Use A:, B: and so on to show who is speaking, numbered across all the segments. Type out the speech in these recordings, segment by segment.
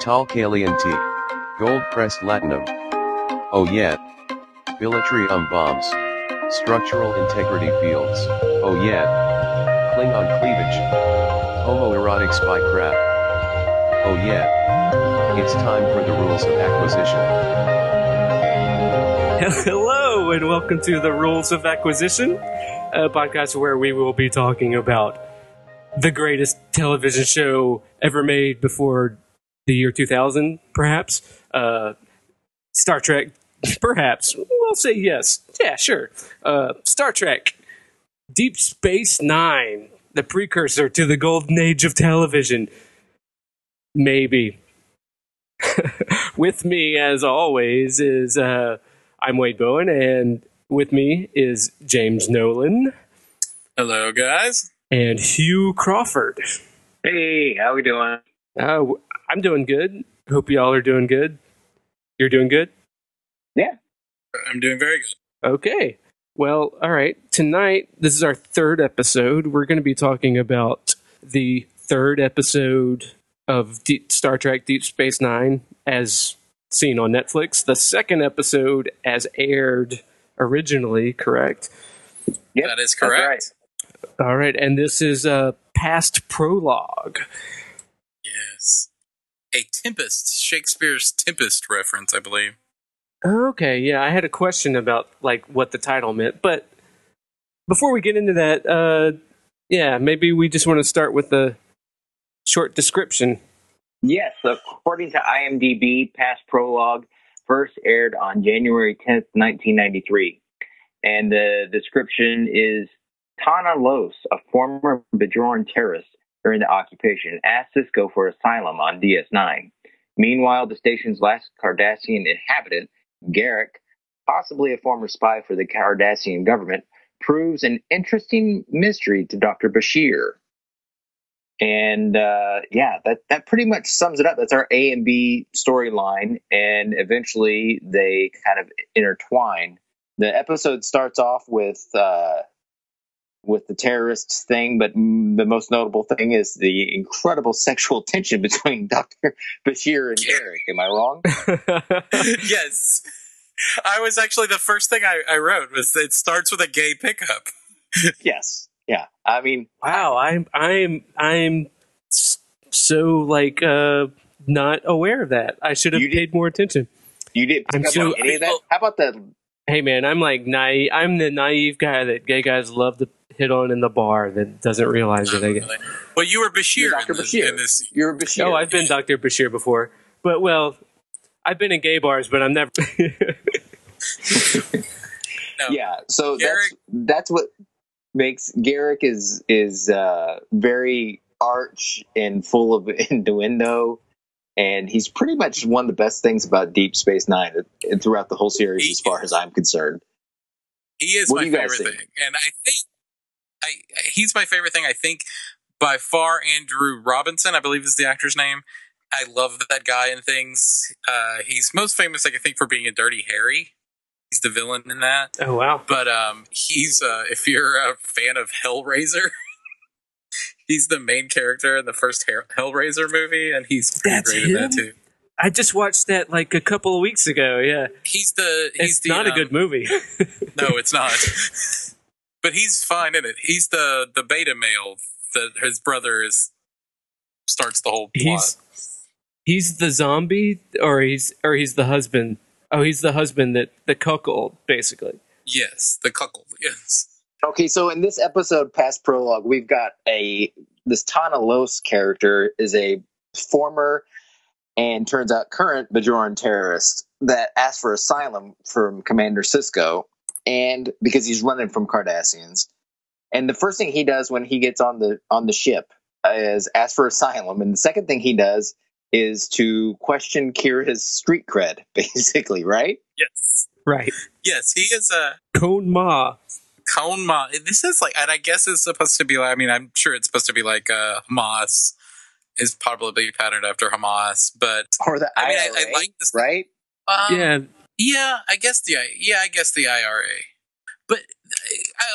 A: Caliente. Gold-pressed latinum. Oh yeah. Bilitrium bombs. Structural integrity fields. Oh yeah. Klingon cleavage. Homoerotic spy crap. Oh yeah. It's time for the rules of acquisition.
B: Hello, and welcome to the Rules of Acquisition, a podcast where we will be talking about the greatest television show ever made before the year 2000, perhaps. Star Trek, perhaps. We'll say yes. Yeah, sure. Star Trek, Deep Space Nine, the precursor to the golden age of television. Maybe. With me, as always, is I'm Wade Bowen, and with me is James Nolan.
C: Hello, guys.
B: And Hugh Crawford.
D: Hey, how we doing?
B: I'm doing good. Hope y'all are doing good. You're doing good?
D: Yeah.
C: I'm doing very good.
B: Okay. Well, all right. Tonight, this is our third episode. We're going to be talking about the third episode of Star Trek Deep Space Nine as seen on Netflix. The second episode as aired originally, correct?
D: Yep,
C: that is correct.
D: Right.
B: All right. And this is past prologue.
C: Yes. A Tempest, Shakespeare's Tempest reference, I believe.
B: Okay, yeah, I had a question about what the title meant, but before we get into that, maybe we just want to start with the short description.
D: Yes, according to IMDb, past prologue first aired on January 10th, 1993. And the description is, Tana Los, a former Bajoran terrorist during the occupation, asked Sisko for asylum on DS9. Meanwhile, the station's last Cardassian inhabitant, Garak, possibly a former spy for the Cardassian government, proves an interesting mystery to Dr. Bashir. And that pretty much sums it up. That's our A and B storyline, and eventually they kind of intertwine. The episode starts off with the terrorists thing, but the most notable thing is the incredible sexual tension between Dr. Bashir and Garak. Am I wrong?
C: Yes. I was actually, the first thing I wrote was it starts with a gay pickup.
D: Yes. Yeah. I mean,
B: wow, I'm so not aware of that. I should have paid more attention.
D: You didn't pick up on any of that? How about that?
B: Hey man, I'm naive. I'm the naive guy that gay guys love to hit on in the bar that doesn't realize that they get.
C: Well, you were Bashir.
D: You're Dr. Bashir. You're Bashir.
B: Oh, I've been Dr. Bashir before, but I've been in gay bars, but I'm never.
C: No.
D: Yeah, so
C: Garak,
D: that's what makes Garak is very arch and full of innuendo, and he's pretty much one of the best things about Deep Space Nine throughout the whole series, as far as I'm concerned.
C: He is my favorite thing, and I think he's my favorite thing. I think by far Andrew Robinson, I believe is the actor's name. I love that guy in things. He's most famous, I think, for being a Dirty Harry. He's the villain in that.
B: Oh, wow.
C: But he's, if you're a fan of Hellraiser, he's the main character in the first Hellraiser movie, and he's pretty great in that, too.
B: I just watched that a couple of weeks ago, yeah.
C: It's
B: not a good movie.
C: No, it's not. But he's fine in it. He's the beta male that his brother starts the whole plot.
B: He's the zombie, or he's the husband. Oh, he's the husband the cuckold, basically.
C: Yes, the cuckold. Yes.
D: Okay, so in this episode, past prologue, we've got this Tana Los character is a former and turns out current Bajoran terrorist that asked for asylum from Commander Sisko, and because he's running from Cardassians. And the first thing he does when he gets on the ship is ask for asylum, and the second thing he does is to question Kira's street cred, basically, right?
C: Yes.
B: Right.
C: Yes, he is a...
B: Kon Ma.
C: This is and I guess it's supposed to be I'm sure it's supposed to be Hamas is probably patterned after Hamas, but...
D: Or the IRA,
C: I like this,
D: right?
C: Yeah, I guess the IRA. But,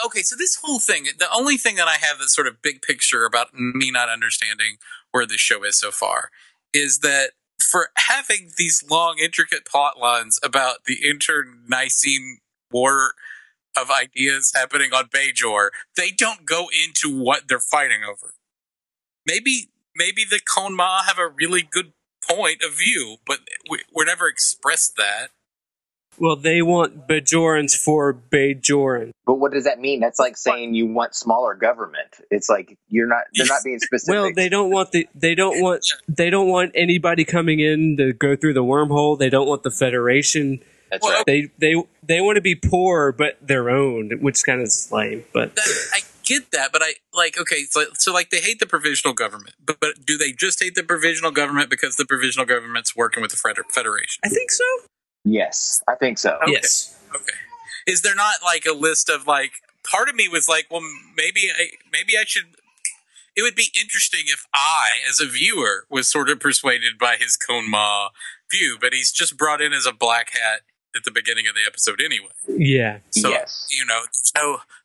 C: okay, so this whole thing, the only thing that I have that's sort of big picture about me not understanding where this show is so far is that for having these long, intricate plot lines about the internecine war of ideas happening on Bajor, they don't go into what they're fighting over. Maybe the Khon-Ma have a really good point of view, but we're never expressed that.
B: Well, they want Bajorans for Bajoran.
E: But what does that mean? That's like saying you want smaller government. It's like they're not being specific.
B: Well, they don't want anybody coming in to go through the wormhole. They don't want the Federation.
E: That's right.
B: They want to be poor, but their own, which is kind of lame. But
C: I get that, but so they hate the provisional government, but do they just hate the provisional government because the provisional government's working with the Federation?
B: I think so.
E: Yes, I think so.
B: Okay. Yes.
C: Okay. Is there not like a list of like? Part of me was like, well, maybe I should. It would be interesting if I, as a viewer, was sort of persuaded by his Khon-Ma view, but he's just brought in as a black hat at the beginning of the episode anyway.
B: Yeah.
C: So,
E: yes.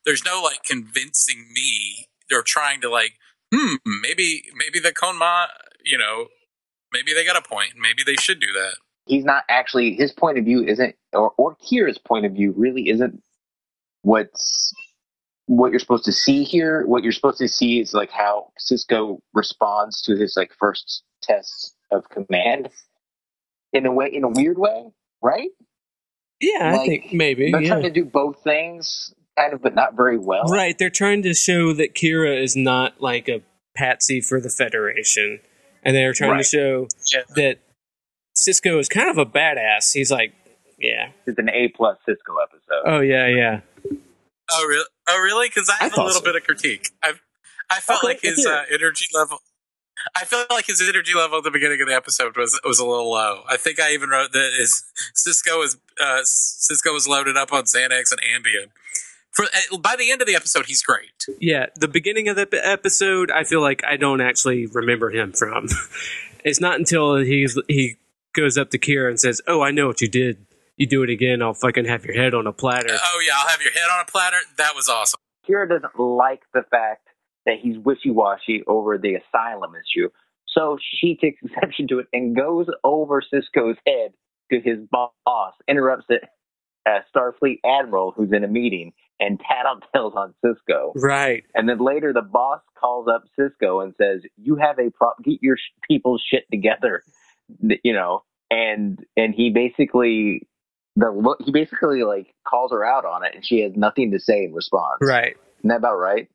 C: There's no like convincing me. They're trying to like, maybe the Khon-Ma, maybe they got a point. Maybe they should do that.
E: He's not actually, his point of view isn't, or Kira's point of view really isn't what you're supposed to see here. What you're supposed to see is like how Sisko responds to his like first tests of command in a weird way, right?
B: Yeah,
E: like,
B: I think maybe.
E: They're trying to do both things, kind of, but not very well.
B: Right, they're trying to show that Kira is not like a patsy for the Federation. And they're trying to show that Sisko is kind of a badass. He's like, yeah.
E: It's an A+ Sisko episode.
B: Oh, yeah.
C: Oh, really? Because I have a little bit of critique. I felt like his energy level... I feel like his energy level at the beginning of the episode was a little low. I think I even wrote that Sisko was loaded up on Xanax and Ambien. By the end of the episode, he's great.
B: Yeah, the beginning of the episode, I feel like I don't actually remember him from. It's not until he goes up to Kira and says, "Oh, I know what you did. You do it again, I'll fucking have your head on a platter."
C: Oh yeah, I'll have your head on a platter. That was awesome.
E: Kira doesn't like the fact that he's wishy-washy over the asylum issue. So she takes exception to it and goes over Sisko's head to his boss, interrupts it, Starfleet Admiral who's in a meeting, and tattletales on Sisko.
B: Right.
E: And then later the boss calls up Sisko and says, "You have get your people's shit together," and he basically like calls her out on it, and she has nothing to say in response.
B: Right.
E: Isn't that about right?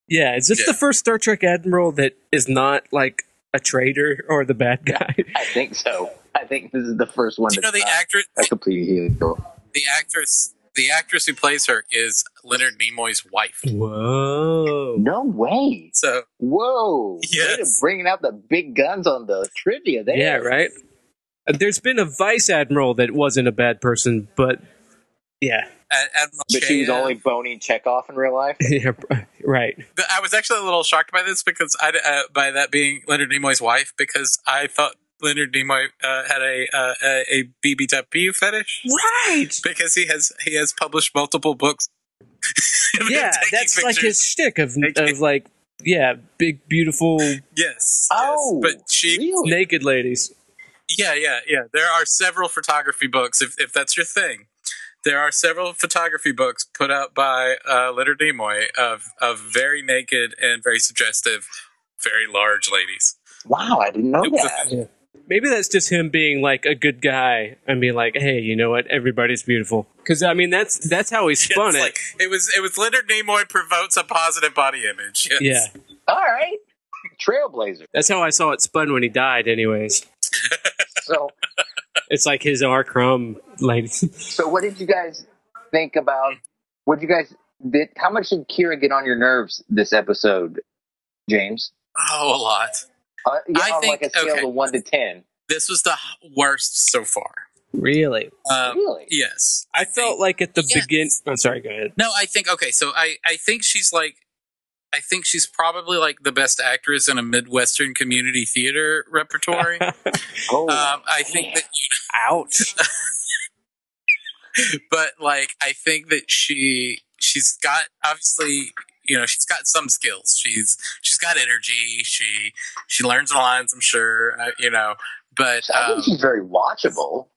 B: Yeah, is this the first Star Trek admiral that is not like a traitor or the bad guy?
E: I think so. I think this is the first one.
C: The actress,
E: a complete hero.
C: The actress who plays her is Leonard Nimoy's wife.
B: Whoa!
E: No way.
C: So
E: whoa!
C: Yes,
E: they're bringing out the big guns on the trivia there.
B: Yeah, right. There's been a vice admiral that wasn't a bad person, but yeah.
E: But she was only boning Chekhov in real life?
B: Yeah, right.
C: I was actually a little shocked by this because by that being Leonard Nimoy's wife, because I thought Leonard Nimoy had a BBW fetish.
B: Right.
C: Because he has published multiple books.
B: Yeah, that's pictures. Like his shtick of like, yeah, big, beautiful.
C: Yes.
E: Oh,
C: yes. But
E: really?
B: Naked ladies.
C: Yeah. There are several photography books, if that's your thing. There are several photography books put out by Leonard Nimoy of very naked and very suggestive, very large ladies.
E: Wow, I didn't know that.
B: Yeah. Maybe that's just him being like a good guy and being like, hey, you know what? Everybody's beautiful. Because I mean, that's how he spun it.
C: Like, it was Leonard Nimoy promotes a positive body image. Yes.
B: Yeah.
E: All right. Trailblazer.
B: That's how I saw it spun when he died, anyways.
E: So
B: it's like his R. Crumb lady.
E: So what did you guys think about? How much did Kira get on your nerves this episode, James?
C: Oh, a lot.
E: I think like a scale of 1 to 10.
C: This was the worst so far.
B: Really?
E: Really?
C: Yes.
B: I felt like at the beginning. I'm sorry. Go ahead.
C: No, I think so. I think she's like. I think she's probably like the best actress in a Midwestern community theater repertory. I think that.
B: Ouch.
C: But like, I think that she's got obviously, she's got some skills. She's got energy. She learns the lines, I'm sure. But
E: I think she's very watchable.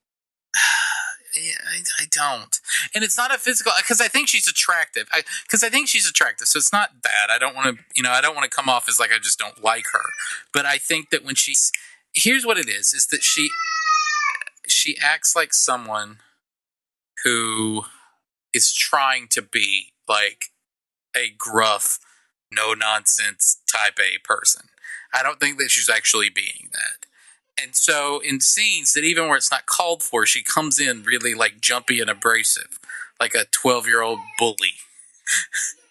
C: Yeah, I don't, and it's not a physical because I think she's attractive. So it's not that I don't want to, I don't want to come off as like I just don't like her. But I think that when here's what it is that she acts like someone who is trying to be like a gruff, no nonsense type A person. I don't think that she's actually being that. And so in scenes that even where it's not called for, she comes in really like jumpy and abrasive, like a 12-year-old bully.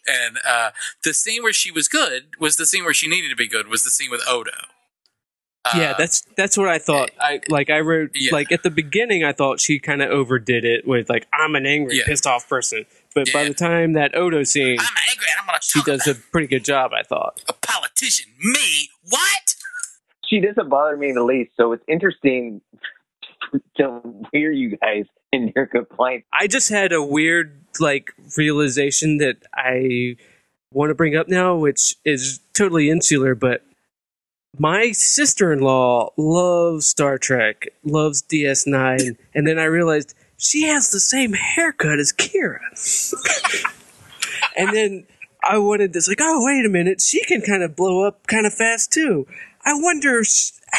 C: And the scene where she was good was the scene where she needed to be good, was the scene with Odo.
B: Yeah, that's what I thought. I wrote, like, at the beginning, I thought she kind of overdid it with, like, I'm an angry, pissed off person. But by the time that Odo scene,
C: I'm angry and I'm gonna
B: she does a pretty good job, I thought.
C: A politician? Me? What?
E: She doesn't bother me in the least, so it's interesting to hear you guys in your complaints.
B: I just had a weird, like, realization that I want to bring up now, which is totally insular, but my sister-in-law loves Star Trek, loves DS9, and then I realized she has the same haircut as Kira. And then I wanted this, like, oh, wait a minute, she can kind of blow up kind of fast, too. I wonder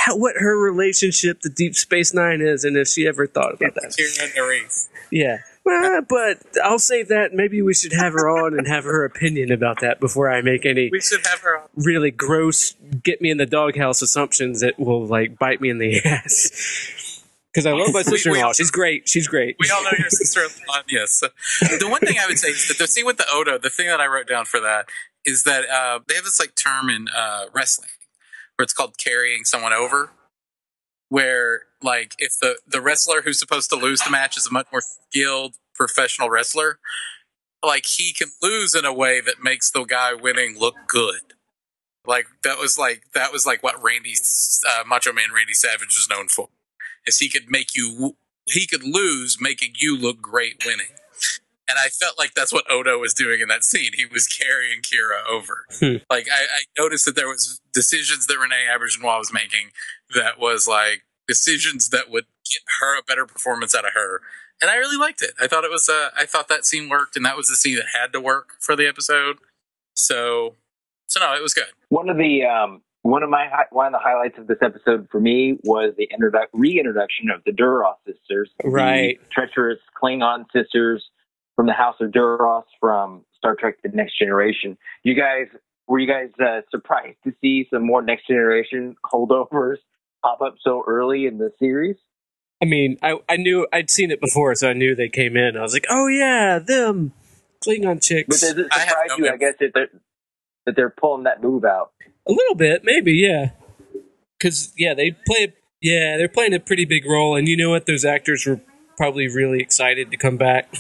B: what her relationship to Deep Space Nine is, and if she ever thought about that.
C: Kira Nerys.
B: Yeah. Well, but I'll save that. Maybe we should have her on and have her opinion about that before I make any
C: We should have her on.
B: really gross, get me in the doghouse assumptions that will, like, bite me in the ass. Because I love my sister-in-law. She's great. She's great.
C: We all know your sister-in-law, yes. The one thing I would say is that the scene with the Odo, the thing that I wrote down for that is that they have this, like, term in wrestling where it's called carrying someone over, where, like, if the wrestler who's supposed to lose the match is a much more skilled professional wrestler, like, he can lose in a way that makes the guy winning look good. Like, that was like what Macho Man Randy Savage was known for, is he could lose making you look great winning. And I felt like that's what Odo was doing in that scene. He was carrying Kira over. Like, I noticed that there was decisions that Renee Auberjonois was making that was, like, decisions that would get her a better performance out of her. And I really liked it. I thought I thought that scene worked, and that was the scene that had to work for the episode. So no, it was good.
E: One of the highlights of this episode for me was the reintroduction of the Duras sisters,
B: Right?
E: The treacherous Klingon sisters from the House of Duras from Star Trek: The Next Generation. Were you guys surprised to see some more Next Generation holdovers pop up so early in the series?
B: I mean, I knew I'd seen it before, so I knew they came in. I was like, oh yeah, them Klingon chicks.
E: But does it surprise you, I guess, that they're pulling that move out?
B: A little bit, maybe, yeah. Because, they're playing a pretty big role, and you know what? Those actors were probably really excited to come back.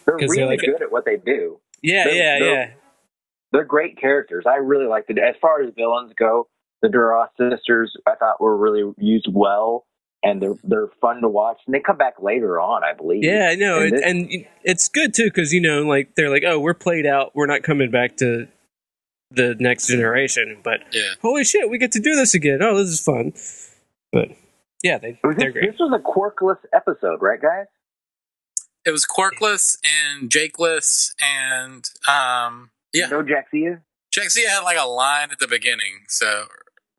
E: They're really good at what they do.
B: Yeah.
E: They're great characters. I really liked it. As far as villains go, the Duras sisters, I thought, were really used well, and they're fun to watch. And they come back later on, I believe.
B: Yeah, I know. And it's good, too, because, like, they're like, oh, we're played out. We're not coming back to the Next Generation. But, holy shit, we get to do this again. Oh, this is fun. But, yeah, they're great.
E: This was a quirkless episode, right, guys?
C: It was quirkless and Jakeless and,
E: No Jaxia?
C: Jaxia had, like, a line at the beginning, so,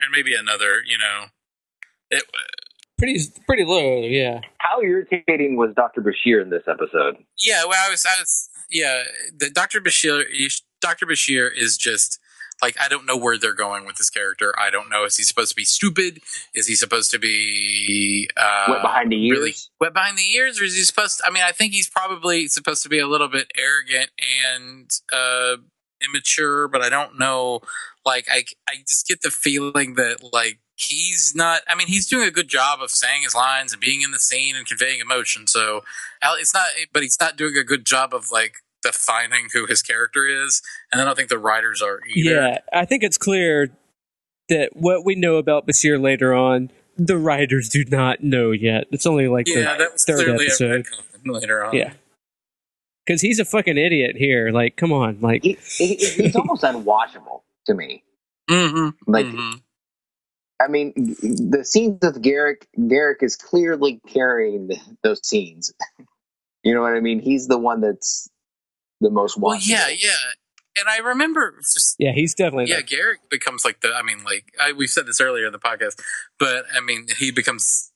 C: and maybe another, it
B: Pretty low, yeah.
E: How irritating was Dr. Bashir in this episode?
C: Yeah, well, the Dr. Bashir is just, like, I don't know where they're going with this character. I don't know. Is he supposed to be stupid? Is he supposed to be
E: wet behind the ears?
C: Really wet behind the ears? Or is he supposed to, I mean, I think he's probably supposed to be a little bit arrogant and immature, but I don't know. Like, I just get the feeling that, like, he's not, I mean, he's doing a good job of saying his lines and being in the scene and conveying emotion. So but he's not doing a good job of, like, defining who his character is. And I don't think the writers are either.
B: Yeah, I think it's clear that what we know about Bashir later on, the writers do not know yet. It's only like the third episode.
C: Later on.
B: Yeah. Because he's a fucking idiot here. Like, come on. Like,
E: he's almost unwatchable to me.
C: Mm-hmm.
E: Like, I mean, the scenes with Garak is clearly carrying those scenes. You know what I mean? He's the one that's the most watchable.
C: Well, yeah. And I remember just...
B: Yeah, he's definitely...
C: Yeah, Garak becomes like the... I mean, like, we've said this earlier in the podcast, but, I mean, he becomes...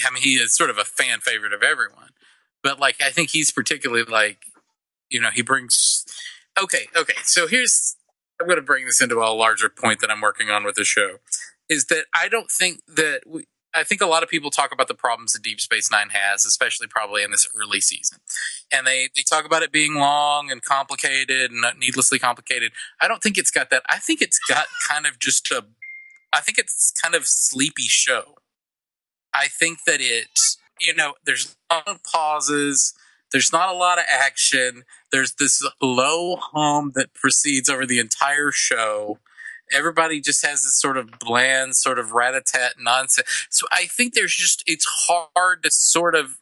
C: I mean, he is sort of a fan favorite of everyone. But, like, I think he's particularly, like, you know, he brings... Okay, so here's... I'm going to bring this into a larger point that I'm working on with the show. Is that I don't think that... I think a lot of people talk about the problems that Deep Space Nine has, especially probably in this early season. And they talk about it being long and complicated and needlessly complicated. I don't think it's got that. I think it's got kind of just a... I think it's kind of sleepy show. I think that it, you know, there's long pauses. There's not a lot of action. There's this low hum that proceeds over the entire show. Everybody just has this sort of bland, sort of rat-a-tat nonsense. So I think it's hard to sort of,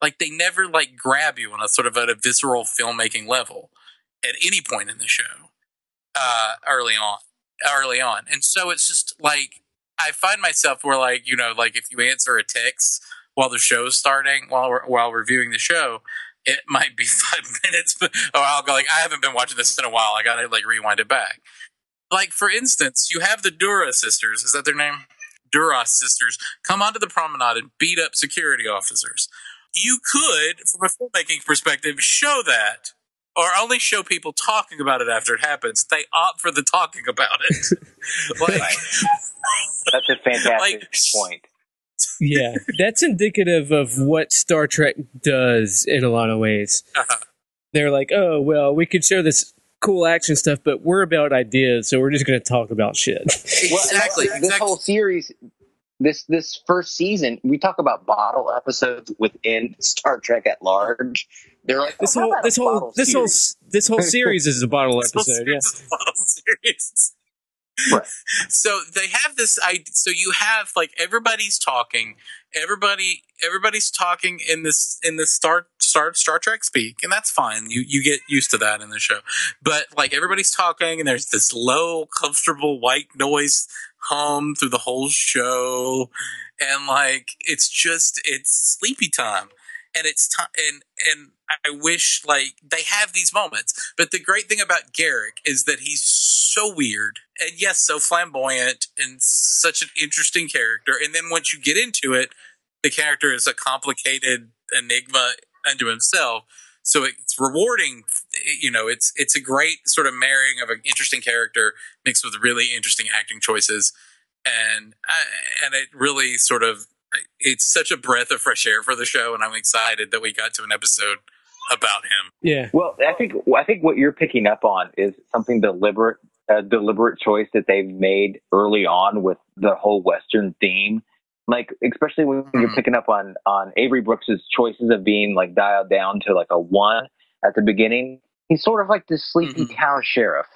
C: like, they never, like, grab you on a sort of at a visceral filmmaking level at any point in the show early on. And so it's just, like, I find myself where, like, you know, like, if you answer a text while the show's starting, while reviewing the show, it might be 5 minutes, but I'll go, like, I haven't been watching this in a while. I gotta, like, rewind it back. Like, for instance, you have the Dura sisters. Is that their name? Duras sisters come onto the promenade and beat up security officers. You could, from a filmmaking perspective, show that, or only show people talking about it after it happens. They opt for the talking about it. Like,
E: that's a fantastic point.
B: Yeah, that's indicative of what Star Trek does in a lot of ways. They're like, oh, well, we could show this cool action stuff, but we're about ideas, so we're just going to talk about shit.
E: Well, exactly. This whole series, this first season, we talk about bottle episodes within Star Trek at large. They're like, this
B: whole series is a bottle episode. Yeah.
C: Bottle series.
E: Right.
C: So they have this idea. So you have, like, everybody's talking. Everybody's talking in this Star Trek speak, and that's fine. You get used to that in the show. But, like, everybody's talking, and there's this low, comfortable white noise hum through the whole show, and, like, it's sleepy time. And it's time, and I wish, like, they have these moments. But the great thing about Garak is that he's so weird, and yes, so flamboyant, and such an interesting character. And then once you get into it, the character is a complicated enigma unto himself. So it's rewarding. You know, it's a great sort of marrying of an interesting character mixed with really interesting acting choices, and it really sort of. It's such a breath of fresh air for the show, and I'm excited that we got to an episode about him.
B: Yeah.
E: Well, I think what you're picking up on is something deliberate choice that they've made early on with the whole Western theme. Like, especially when you're picking up on Avery Brooks's choices of being, like, dialed down to, like, a 1 at the beginning. He's sort of like this sleepy town sheriff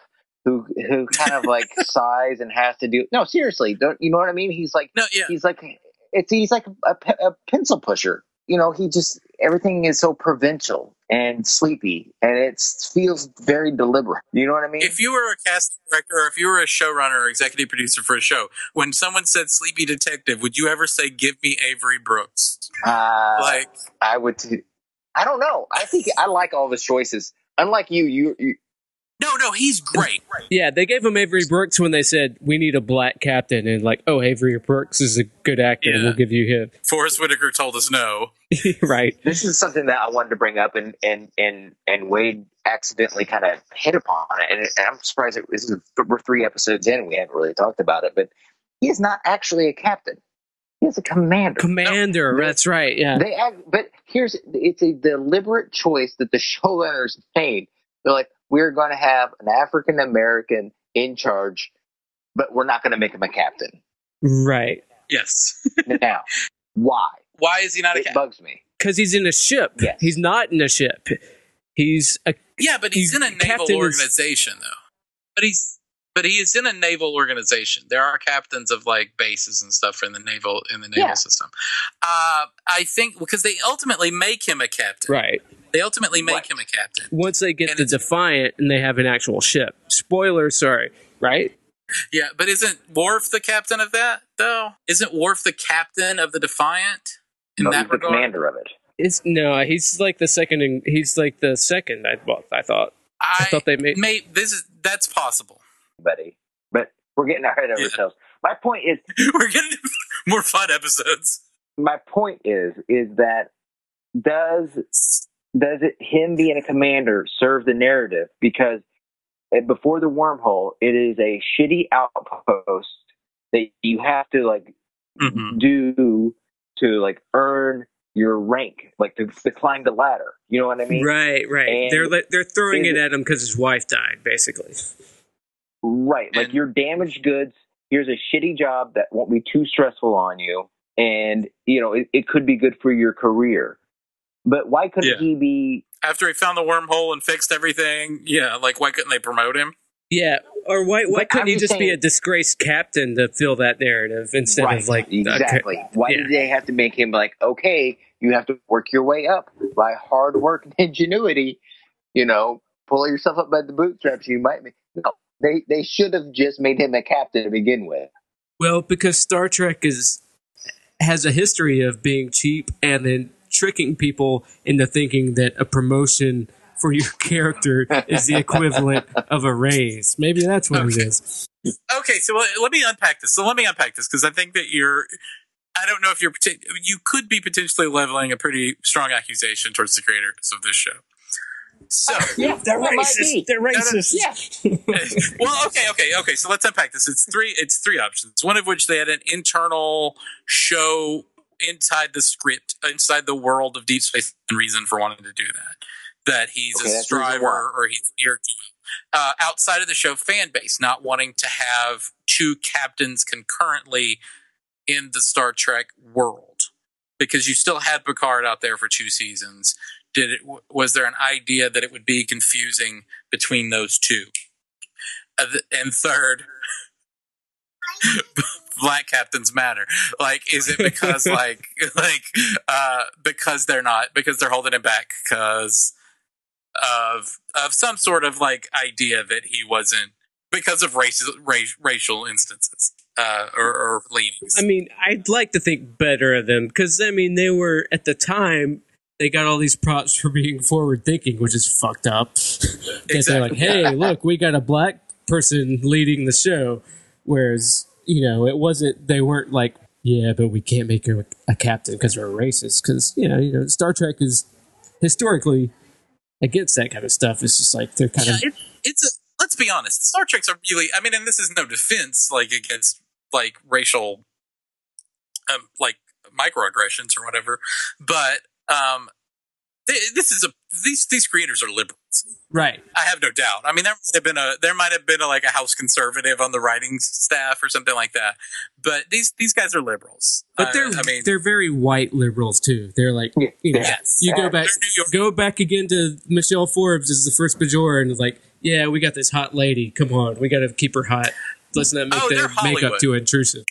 E: who kind of, like, sighs and has to do. No, seriously, don't you know what I mean? He's like, he's like a pencil pusher. You know, everything is so provincial and sleepy, and it feels very deliberate. You know what I mean?
C: If you were a cast director, or if you were a showrunner or executive producer for a show, when someone said sleepy detective, would you ever say, give me Avery Brooks?
E: I would. I don't know. I think I like all the choices. Unlike you.
C: No, he's great.
B: Yeah, they gave him Avery Brooks when they said, we need a black captain. And like, oh, Avery Brooks is a good actor. Yeah. We'll give you him.
C: Forrest Whitaker told us no.
B: Right.
E: This is something that I wanted to bring up, and Wade accidentally kind of hit upon it. And I'm surprised we're 3 episodes in and we haven't really talked about it. But he is not actually a captain. He is a commander.
B: That's right, yeah.
E: But it's a deliberate choice that the showrunners made. They're like, we're going to have an African American in charge, but we're not going to make him a captain.
B: Right.
C: Yes.
E: Now, why?
C: Why is he not a captain?
E: It bugs me.
B: Because he's in a ship. Yes. He's not in a ship. He's
C: in a naval organization, though. But he is in a naval organization. There are captains of, like, bases and stuff in the naval system. I think because they ultimately make him a captain.
B: Right.
C: They ultimately make him a captain.
B: Once they get the Defiant and they have an actual ship. Spoiler, sorry. Right?
C: Yeah, but isn't Worf the captain of that, though? Isn't Worf the captain of the Defiant?
D: He's the commander of it.
B: He's like the second. He's like the second. I thought. I thought they made.
C: That's possible,
D: buddy. But we're getting ahead of ourselves. My point is,
C: we're getting more fun episodes.
D: My point is that does it him being a commander serve the narrative? Because before the wormhole, it is a shitty outpost that you have to do to earn your rank, to climb the ladder. You know what I mean?
B: Right. And they're throwing it at him because his wife died, basically.
D: Right, you're damaged goods. Here's a shitty job that won't be too stressful on you, and it could be good for your career. But why couldn't he be...
C: After he found the wormhole and fixed everything, why couldn't they promote him?
B: Yeah, or why couldn't he just be a disgraced captain to fill that narrative instead of
D: Exactly. Why did they have to make him okay, you have to work your way up by hard work and ingenuity, pull yourself up by the bootstraps, you might be... No, they should have just made him a captain to begin with.
B: Well, because Star Trek has a history of being cheap and then tricking people into thinking that a promotion for your character is the equivalent of a raise. Maybe that's what it is.
C: Okay, so let me unpack this. Because I think that I don't know if you could be potentially leveling a pretty strong accusation towards the creators of this show. So
B: they're racist. They're racist.
C: Well, okay. So let's unpack this. It's three options. One of which they had an internal show inside the script, inside the world of Deep Space, and reason for wanting to do that. That he's a striver or he's here to outside of the show fan base, not wanting to have two captains concurrently in the Star Trek world, because you still had Picard out there for 2 seasons. Was there an idea that it would be confusing between those two? And third, black captains matter. Is it because because they're holding him back because of some sort of idea that he wasn't, because of racial instances or leanings?
B: I mean, I'd like to think better of them because they were at the time. They got all these props for being forward thinking, which is fucked up. Exactly. They're like, hey, look, we got a black person leading the show. Whereas, it wasn't, they weren't like, yeah, but we can't make her a captain because we're racist. Because, Star Trek is historically against that kind of stuff. It's just they're kind of...
C: Let's be honest, Star Trek's are really, and this is no defense, against, racial, microaggressions or whatever, but, these creators are liberals,
B: right?
C: I have no doubt. There might have been a House conservative on the writing staff or something like that, but these guys are liberals.
B: But they're very white liberals too. They're go back again to Michelle Forbes as the first Bajor, and yeah, we got this hot lady. Come on, we got to keep her hot. Let's not make their makeup too intrusive.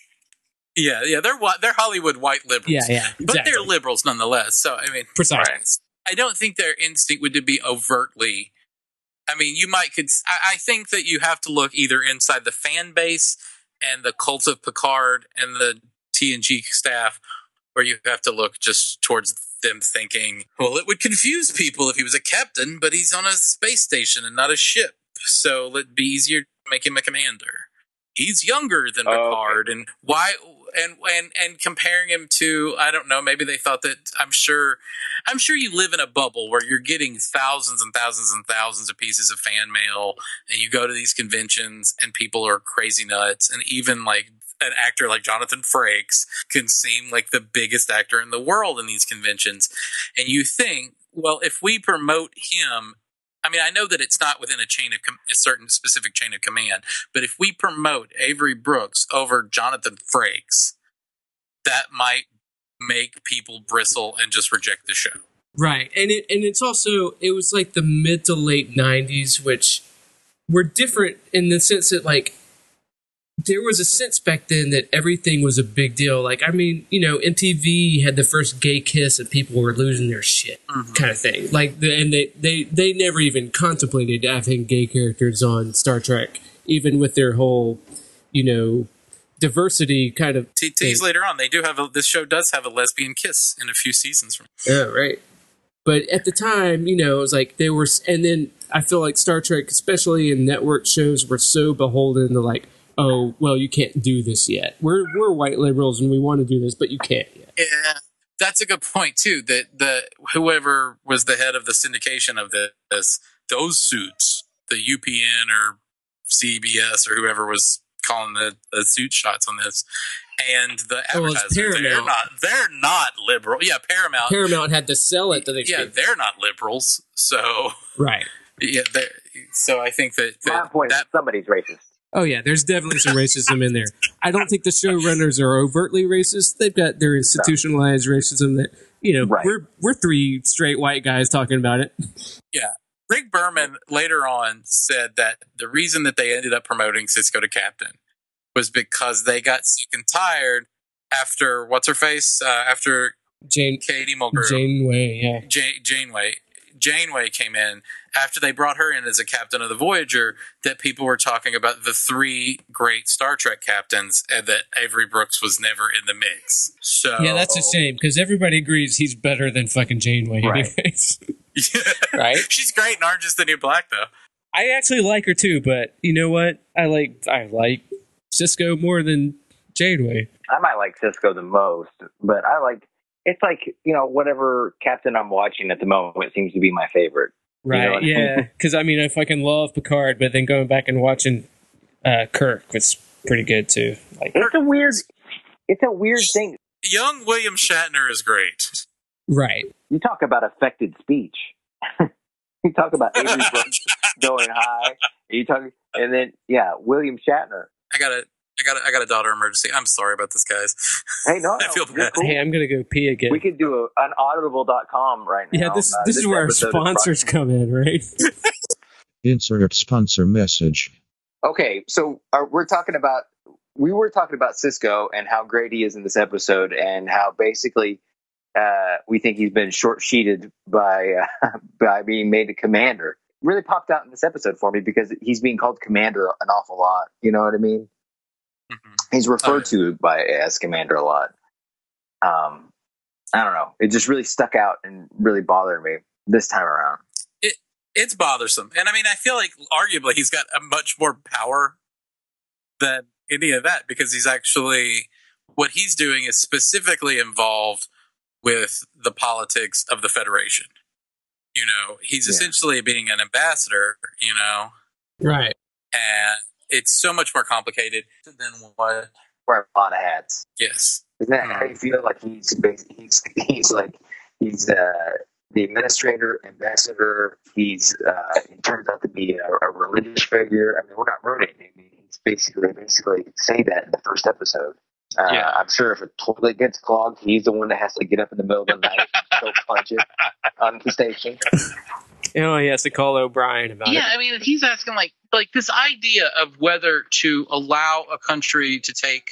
C: Yeah, they're Hollywood white liberals.
B: Yeah, exactly.
C: But they're liberals nonetheless. So
B: precisely.
C: Right. I don't think their instinct would be overtly. I think that you have to look either inside the fan base and the cult of Picard and the TNG staff, or you have to look just towards them thinking, well, it would confuse people if he was a captain, but he's on a space station and not a ship, so it'd be easier to make him a commander. He's younger than Picard, and why? And comparing him to, I don't know, maybe they thought that, I'm sure you live in a bubble where you're getting thousands and thousands and thousands of pieces of fan mail, and you go to these conventions and people are crazy nuts, and even an actor like Jonathan Frakes can seem like the biggest actor in the world in these conventions, and you think, well, if we promote him, I know that it's not within a certain specific chain of command, but if we promote Avery Brooks over Jonathan Frakes, that might make people bristle and just reject the show.
B: Right. And it's also, it was the mid to late 90s, which were different in the sense that there was a sense back then that everything was a big deal. MTV had the first gay kiss and people were losing their shit, kind of thing. And they never even contemplated having gay characters on Star Trek, even with their whole, diversity kind of
C: tease later on. They do have this show does have a lesbian kiss in a few seasons from.
B: Yeah, right. But at the time, it was like they were, and then I feel like Star Trek, especially in network shows, were so beholden to like, oh, well, you can't do this yet. We're white liberals and we want to do this, but you can't yet.
C: Yeah, that's a good point too. That whoever was the head of the syndication of those suits, the UPN or CBS or whoever was calling the suit shots on this, and the advertisers, they're not liberal. Yeah,
B: Paramount had to sell it to the
C: they're not liberals. So
B: right.
C: Yeah, so I think that
E: my point is somebody's racist.
B: Oh yeah, there's definitely some racism in there. I don't think the showrunners are overtly racist. They've got their institutionalized racism that right. we're three straight white guys talking about it.
C: Yeah. Rick Berman later on said that the reason that they ended up promoting Sisko to captain was because they got sick and tired after after Katie Mulgrew.
B: Janeway, yeah.
C: Janeway came in after they brought her in as a captain of the Voyager, that people were talking about the three great Star Trek captains and that Avery Brooks was never in the mix. So
B: yeah, that's a shame because everybody agrees he's better than fucking Janeway anyways. Right?
C: She's great in Orange is the New Black though.
B: I actually like her too, but you know what? I like Sisko more than Janeway.
E: I might like Sisko the most, but it's like, whatever captain I'm watching at the moment seems to be my favorite.
B: Right, yeah. Because, I fucking love Picard, but then going back and watching Kirk was pretty good, too.
E: It's a weird thing.
C: Young William Shatner is great.
B: Right.
E: You talk about affected speech. You talk about Avery Brooks going high. And then, William Shatner.
C: I got a daughter emergency. I'm sorry about this, guys.
E: Hey, no,
C: I feel bad.
B: Cool. Hey, I'm gonna go pee again.
E: We could do an audible.com right now.
B: Yeah, this is where our sponsors come in, right?
F: Insert sponsor message.
E: Okay, so we were talking about Sisko and how great he is in this episode, and how basically we think he's been short-sheeted by being made a commander. Really popped out in this episode for me because he's being called commander an awful lot. You know what I mean? Mm-hmm. He's referred to as commander a lot. I don't know. It just really stuck out and really bothered me this time around.
C: It's bothersome. And I feel like arguably he's got a much more power than any of that, because he's actually, what he's doing is specifically involved with the politics of the Federation. He's essentially being an ambassador,
E: Right.
C: And it's so much more complicated than what.
E: Wear a lot of hats.
C: Yes.
E: Isn't that how you feel? Like he's the administrator, ambassador. He turns out to be a religious figure. We're not ruining him. He's basically say that in the first episode. I'm sure if a toilet gets clogged, he's the one that has to get up in the middle of the night and go punch it on the station.
B: He has to call O'Brien about it.
C: Yeah, he's asking like this idea of whether to allow a country to take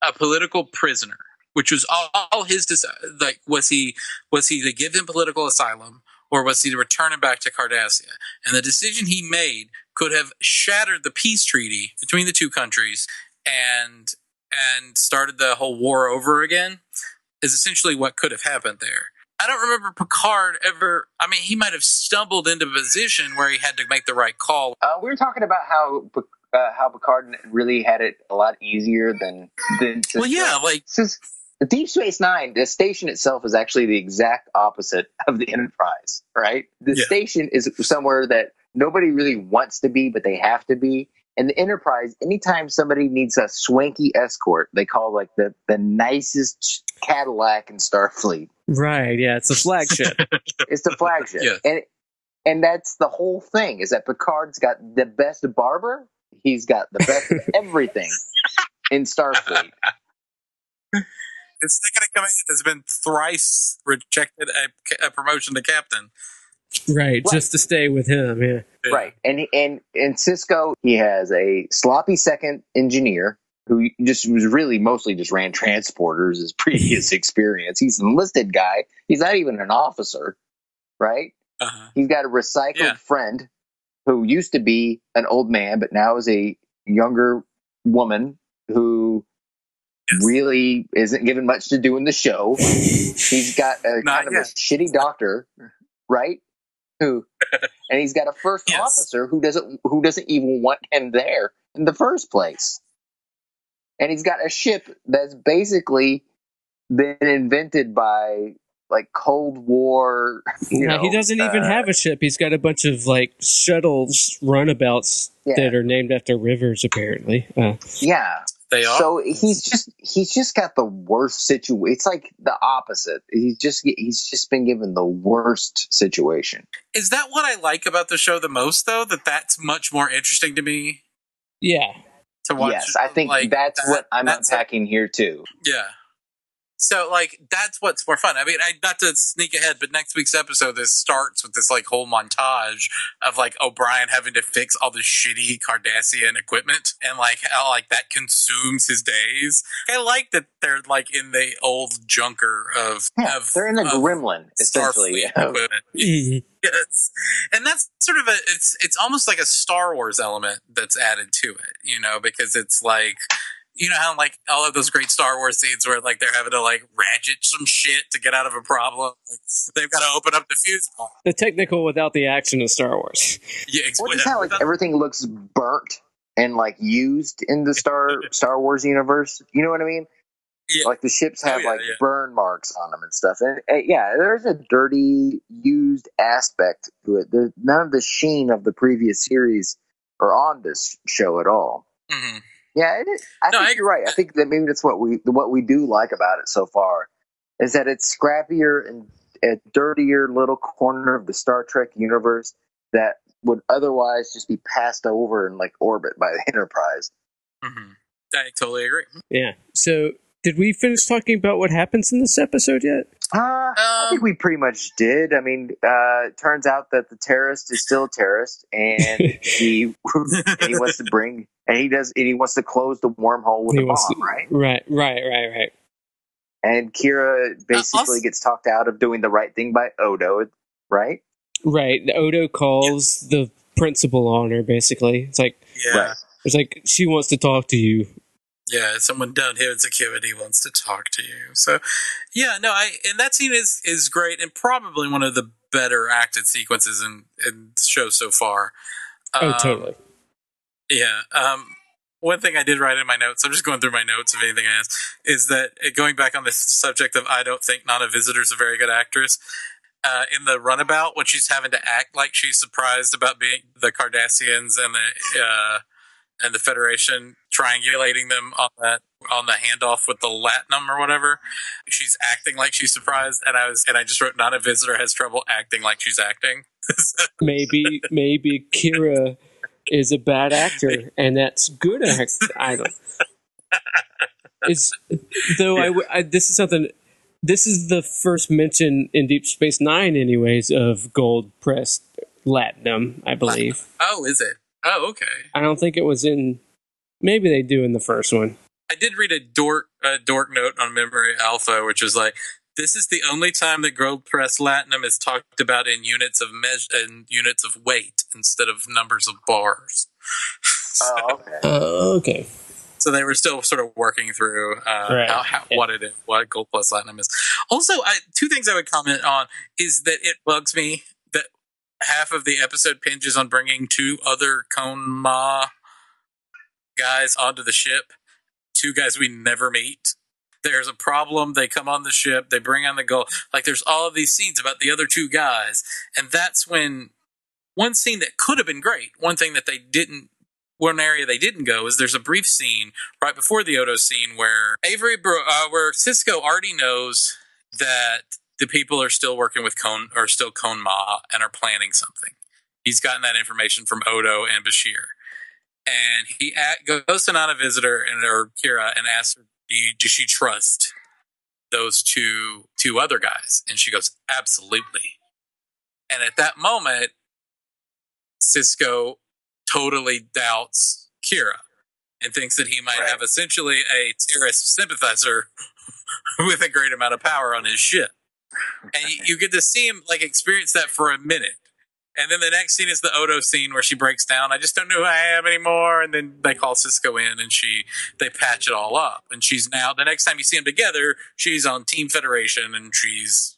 C: a political prisoner, which was all his was he to give him political asylum, or was he to return him back to Cardassia? And the decision he made could have shattered the peace treaty between the two countries and started the whole war over again, is essentially what could have happened there. I don't remember Picard ever. he might have stumbled into a position where he had to make the right call.
E: We were talking about how Picard really had it a lot easier than Sisko.
C: Well, yeah,
E: since the Deep Space Nine, the station itself is actually the exact opposite of the Enterprise, right? The station is somewhere that nobody really wants to be, but they have to be. And the Enterprise, anytime somebody needs a swanky escort, they call the nicest Cadillac in Starfleet.
B: Right, yeah, it's the flagship.
E: It's the flagship.
C: Yeah.
E: And that's the whole thing, is that Picard's got the best barber. He's got the best of everything in Starfleet.
C: His second in command has been thrice rejected a promotion to captain.
B: Right, just to stay with him, yeah.
E: Right, and Sisko, he has a sloppy second engineer who just was really mostly just ran transporters, his previous experience. He's an enlisted guy. He's not even an officer, right?
C: Uh-huh.
E: He's got a recycled friend who used to be an old man, but now is a younger woman who really isn't given much to do in the show. He's got a kind of a shitty doctor, right? And he's got a first officer who doesn't even want him there in the first place. And he's got a ship that's basically been invented by like Cold War.
B: He doesn't even have a ship. He's got a bunch of like shuttles, runabouts that are named after rivers, apparently.
E: Yeah, they are. So he's just got the worst situation. It's like the opposite. He's just been given the worst situation.
C: Is that what I like about the show the most, though? That's much more interesting to me.
B: Yeah.
E: To watch. Yes, I think that's what I'm unpacking here too.
C: Yeah. So, like, that's what's more fun. I mean, not to sneak ahead, but next week's episode, this starts with this, like, whole montage of, like, O'Brien having to fix all the shitty Cardassian equipment and, like, how, like, that consumes his days. I like that they're, like, in the old junker of
E: they're in the gremlin, essentially.
C: Equipment. Yes. And that's sort of it's almost like a Star Wars element that's added to it, because it's like, you know how, like, all of those great Star Wars scenes where, like, they're having to, like, ratchet some shit to get out of a problem. Like, they've got to open up the fuse box.
B: The technical without the action of Star Wars.
C: Yeah,
E: exactly. Or just how, like, everything looks burnt and, like, used in the Star Wars universe. You know what I mean? Yeah. Like, the ships have, burn marks on them and stuff. And there's a dirty, used aspect to it. There's none of the sheen of the previous series are on this show at all.
C: Mm-hmm.
E: Yeah, I think you're right. I think that maybe that's what we do like about it so far, is that it's scrappier and a dirtier little corner of the Star Trek universe that would otherwise just be passed over in like orbit by the Enterprise.
C: Mm-hmm. I totally agree.
B: Yeah. So, did we finish talking about what happens in this episode yet?
E: I think we pretty much did. I mean, it turns out that the terrorist is still a terrorist, and he wants to bring, and he wants to close the wormhole with a bomb, right?
B: Right.
E: And Kira basically gets talked out of doing the right thing by Odo, right?
B: Right. Odo calls the principal on her, basically. It's like, it's like, she wants to talk to you.
C: Yeah, someone down here in security wants to talk to you. So, and that scene is great and probably one of the better acted sequences in the show so far.
B: Totally.
C: Yeah. One thing I did write in my notes, I'm just going through my notes if anything I ask, is that going back on this subject of I don't think Nana Visitor's a very good actress, in the runabout, when she's having to act like she's surprised about being the Cardassians and the Federation triangulating them on the handoff with the latinum or whatever. She's acting like she's surprised, and I just wrote, not a visitor has trouble acting like she's acting.
B: maybe Kira is a bad actor, and that's good acting. I don't. It's though. Yeah. This is something. This is the first mention in Deep Space Nine, anyways, of gold pressed latinum, I believe.
C: Oh, is it? Oh, okay.
B: I don't think it was in. Maybe they do in the first one.
C: I did read a dork note on Memory Alpha, which is like, this is the only time that gold pressed latinum is talked about in units of units of weight instead of numbers of bars.
B: Okay.
C: So they were still sort of working through what gold plus latinum is. Also, two things I would comment on is that it bugs me that half of the episode pinges on bringing two other Konma guys onto the ship. Two guys we never meet. There's a problem. They come on the ship. They bring on the gold. Like, there's all of these scenes about the other two guys. And that's when one scene that could have been great, one area they didn't go is there's a brief scene right before the Odo scene where where Sisko already knows that the people are still working with Konma and are planning something. He's gotten that information from Odo and Bashir. And he goes to Nana Visitor or Kira and asks her, does she trust those two other guys? And she goes, absolutely. And at that moment, Sisko totally doubts Kira and thinks that he might have essentially a terrorist sympathizer with a great amount of power on his ship. And you get to see him like experience that for a minute. And then the next scene is the Odo scene where she breaks down. I just don't know who I am anymore. And then they call Sisko in and they patch it all up. And she's now, the next time you see them together, she's on Team Federation and she's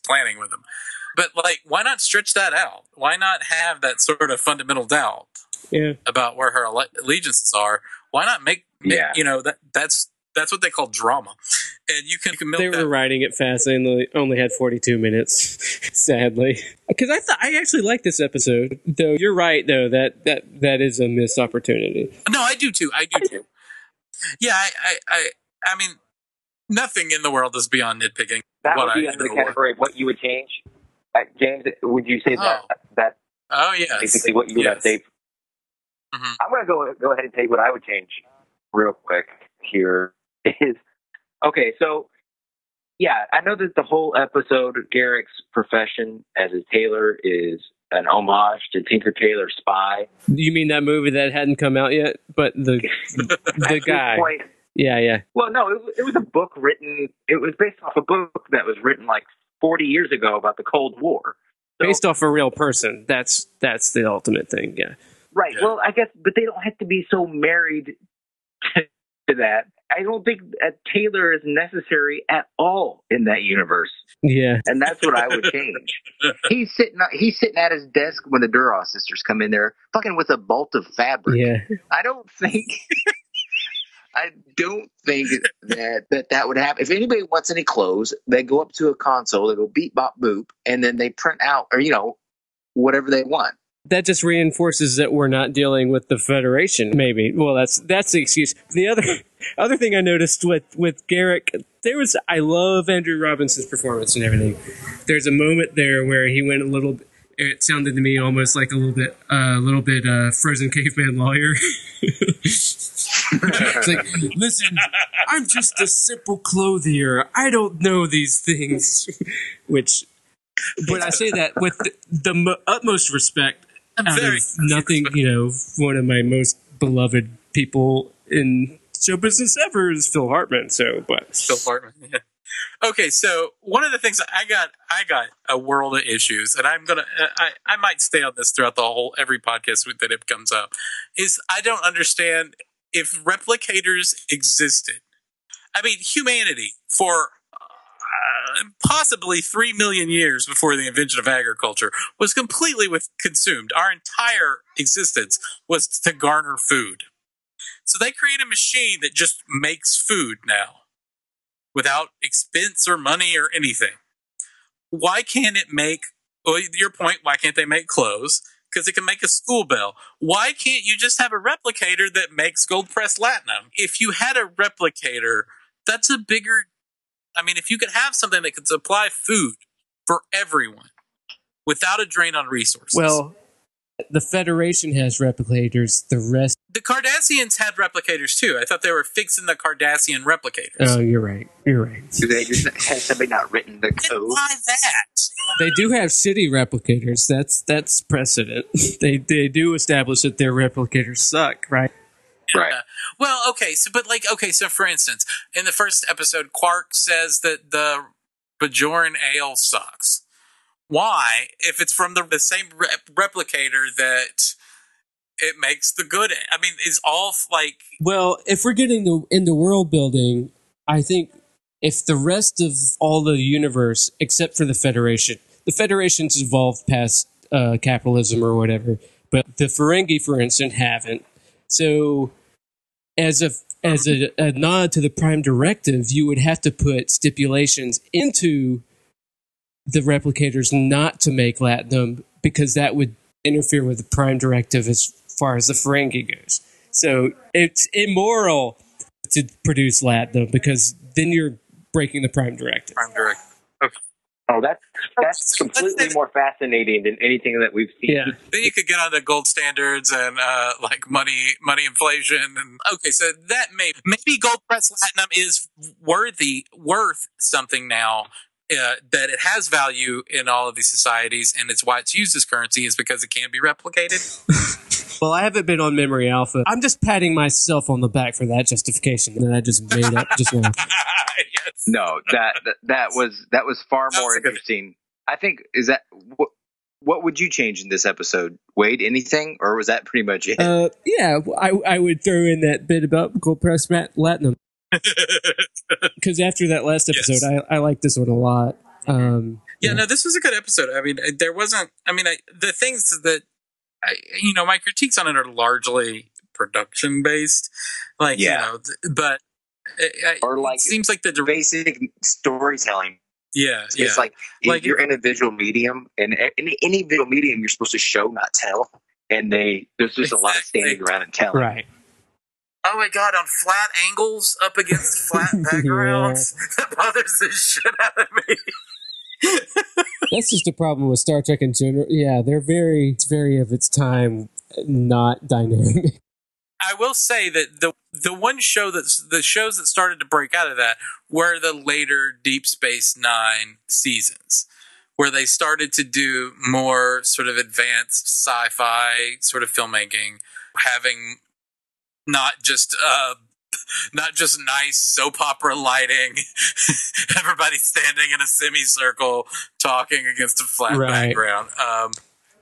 C: planning with them. But like, why not stretch that out? Why not have that sort of fundamental doubt about where her allegiances are? Why not make you know, that's what they call drama. And you can milk
B: they were writing it fast and they only had 42 minutes, sadly. Because I actually like this episode. Though you're right, though, that is a missed opportunity.
C: No, I do too. Yeah, I mean, nothing in the world is beyond nitpicking.
D: That would be under the category of what you would change. James, would you say that?
C: Oh, yes.
D: Basically what you would have saved. Mm-hmm. I'm going to go ahead and tell you what I would change real quick here. Is okay, so yeah, I know that the whole episode of Garak's profession as a tailor is an homage to Tinker Tailor Spy.
B: You mean that movie that hadn't come out yet? But the guy.
D: Point,
B: yeah.
D: Well, no, it was a book written. It was based off a book that was written like 40 years ago about the Cold War. So,
B: based off a real person. That's the ultimate thing. Yeah.
D: Right. Yeah. Well, I guess, but they don't have to be so married to that. I don't think a tailor is necessary at all in that universe.
B: Yeah.
D: And that's what I would change. He's sitting at his desk when the Duras sisters come in there, fucking with a bolt of fabric.
B: Yeah.
D: I don't think that would happen. If anybody wants any clothes, they go up to a console, they go beep, bop, boop, and then they print out, or, whatever they want.
B: That just reinforces that we're not dealing with the Federation, maybe. Well, that's the excuse. The other thing I noticed with Garak, I love Andrew Robinson's performance and everything. There's a moment there where he went a little, it sounded to me almost like a little bit Frozen Caveman Lawyer. It's like, listen, I'm just a simple clothier. I don't know these things. But I say that with the utmost respect. Nothing, one of my most beloved people in show business ever is Phil Hartman. Phil
C: Hartman. Yeah. Okay, so one of the things I got a world of issues, and I might stay on this throughout every podcast that it comes up. Is I don't understand if replicators existed. I mean, humanity for possibly 3 million years before the invention of agriculture was completely consumed. Our entire existence was to garner food. So they create a machine that just makes food now without expense or money or anything. Why can't it make, your point, why can't they make clothes? Because it can make a school bell. Why can't you just have a replicator that makes gold-pressed latinum? If you had a replicator, that's a bigger... I mean, if you could have something that could supply food for everyone without a drain on resources.
B: Well, the Federation has replicators. The
C: Cardassians had replicators too. I thought they were fixing the Cardassian replicators.
B: Oh, you're right.
D: Has somebody not written the code?
C: Why that?
B: They do have city replicators. That's precedent. They do establish that their replicators suck, right?
C: Right. Well, okay. So for instance, in the first episode, Quark says that the Bajoran ale sucks. Why? If it's from the same replicator that it makes the good. I mean, is all like.
B: Well, if we're getting into world building, I think if the rest of all the universe, except for the Federation's evolved past capitalism or whatever, but the Ferengi, for instance, haven't. So. As a nod to the Prime Directive, you would have to put stipulations into the replicators not to make latinum because that would interfere with the Prime Directive as far as the Ferengi goes. So it's immoral to produce latinum because then you're breaking the Prime Directive.
C: Okay.
D: Oh, that's completely more fascinating than anything that we've seen.
B: Yeah.
C: Then you could get onto gold standards and like money inflation. And okay, so that maybe gold pressed latinum is worth something now. That it has value in all of these societies, and it's why it's used as currency is because it can be replicated.
B: Well, I haven't been on Memory Alpha. I'm just patting myself on the back for that justification that I just made up just now.
C: Yes.
D: No, that was far more interesting. I think
E: what would you change in this episode, Wade? Anything, or was that pretty much it?
B: Yeah, I would throw in that bit about cold pressed latinum because after that last episode, yes. I like this one a lot.
C: No, this was a good episode. I mean, there wasn't. I mean, the things that my critiques on it are largely production based, but it seems like the
E: basic storytelling.
C: Yeah,
E: it's like you're in a visual medium, and in any visual medium, you're supposed to show, not tell. And there's just a lot of standing around and telling.
B: Right.
C: Oh my god, on flat angles up against flat backgrounds, that bothers the shit out of me.
B: That's just a problem with Star Trek in general. Yeah, it's very of its time, not dynamic.
C: I will say that the one show the shows that started to break out of that were the later Deep Space Nine seasons, where they started to do more sort of advanced sci-fi sort of filmmaking, having not just nice soap opera lighting, everybody standing in a semicircle talking against a flat background.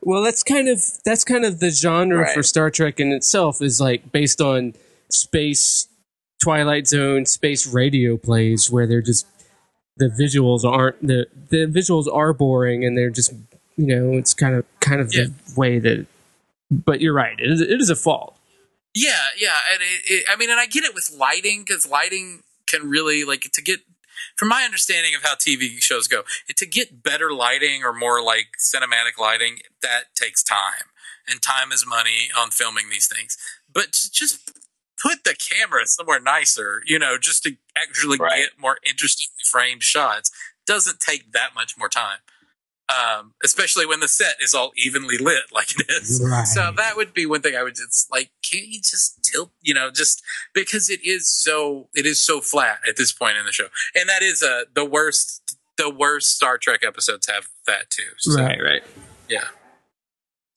B: Well, that's kind of the genre for Star Trek in itself, is like based on space Twilight Zone space radio plays where they're just the visuals are boring and they're just it's kind of the way that. But you're right, it is a fault.
C: Yeah, and and I get it with lighting, because lighting can really, to get, from my understanding of how TV shows go, to get better lighting or more cinematic lighting, that takes time, and time is money on filming these things. But to just put the camera somewhere nicer, just to actually get more interestingly framed shots, doesn't take that much more time. Especially when the set is all evenly lit like it is. Right. So that would be one thing I would just can't you just tilt, just because it is so flat at this point in the show. And that is the worst Star Trek episodes have that too. So,
B: right.
C: Yeah.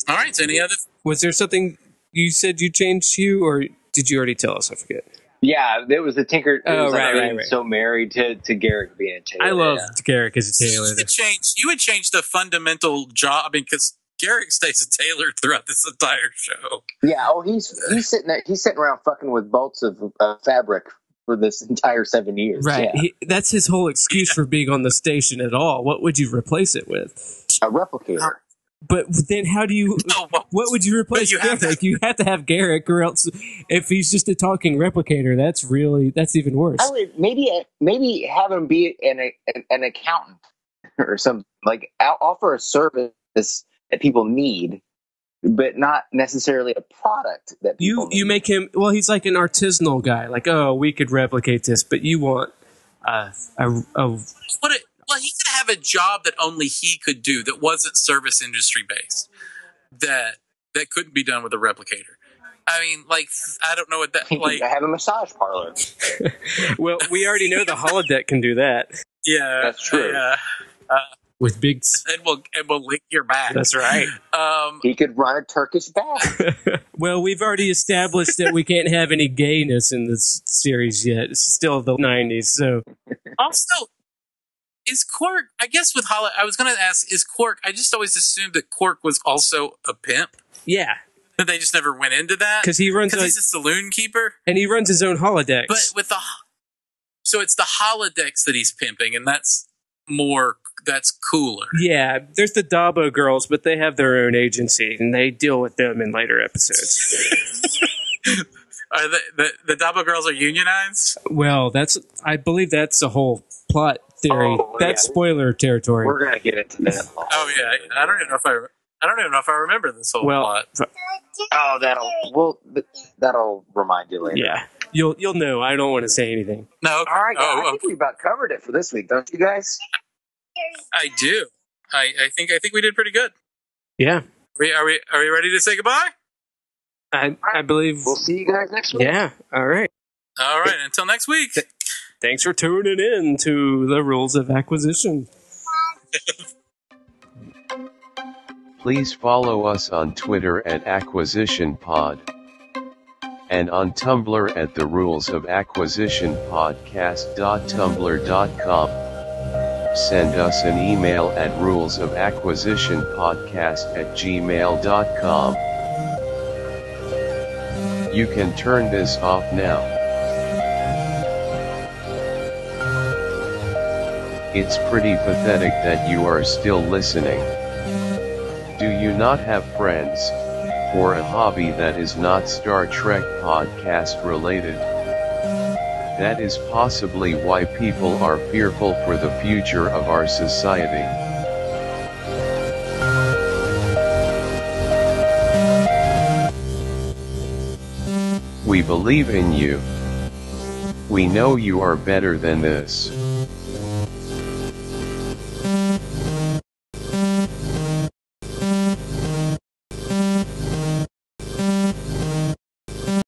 C: All right. So any other?
B: Was there something you said you changed, Hugh, or did you already tell us? I forget.
E: Yeah, there was the Tinker.
B: Right.
E: So married to Garak being a Taylor.
B: I love Garak as a Taylor.
C: You would change the fundamental job, because Garak stays a Taylor throughout this entire show.
E: Yeah. Oh, he's sitting there. He's sitting around fucking with bolts of fabric for this entire 7 years.
B: Right.
E: Yeah.
B: That's his whole excuse for being on the station at all. What would you replace it with?
E: A replicator.
B: But then how do you... what would you replace Garak? You have to have Garak, or else if he's just a talking replicator, that's even worse.
E: I would maybe have him be an accountant or something. Offer a service that people need, but not necessarily a product that people need.
B: You make him... Well, he's like an artisanal guy. We could replicate this, but you want
C: Well, he could have a job that only he could do, that wasn't service industry based, that couldn't be done with a replicator. I mean, I don't know what that...
E: I have a massage parlor.
B: Well, we already know the holodeck can do that.
C: Yeah.
E: That's true.
B: With big...
C: And we'll lick your back.
B: That's right.
E: He could run a Turkish bath.
B: Well, we've already established that we can't have any gayness in this series yet. It's still the 90s, so...
C: Also... Is Quark, I guess with I was going to ask, is Quark, I just always assumed that Quark was also a pimp.
B: Yeah.
C: But they just never went into that.
B: Because he's a
C: saloon keeper.
B: And he runs his own holodecks.
C: But so it's the holodecks that he's pimping, and that's cooler.
B: Yeah, there's the Dabo girls, but they have their own agency, and they deal with them in later episodes.
C: Are the Dabo girls are unionized?
B: Well, I believe that's a whole plot theory. That's spoiler territory.
E: We're gonna get into that.
C: Oh yeah, I don't even know if I remember this whole plot.
E: Oh, that'll remind you later.
B: Yeah, you'll know. I don't want to say anything.
C: No.
E: All right, I think we about covered it for this week, don't you guys?
C: I do. I think we did pretty good.
B: Yeah.
C: Are we ready to say goodbye?
B: I believe
E: we'll see you guys next week.
B: Yeah. All right.
C: All right. Until next week.
B: Thanks for tuning in to the Rules of Acquisition.
A: Please follow us on Twitter at AcquisitionPod and on Tumblr at the Rules of Acquisition Podcast.tumblr.com. send us an email at rulesofacquisitionpodcast@gmail.com. You can turn this off now. It's pretty pathetic that you are still listening. Do you not have friends, or a hobby that is not Star Trek podcast related? That is possibly why people are fearful for the future of our society. We believe in you. We know you are better than this.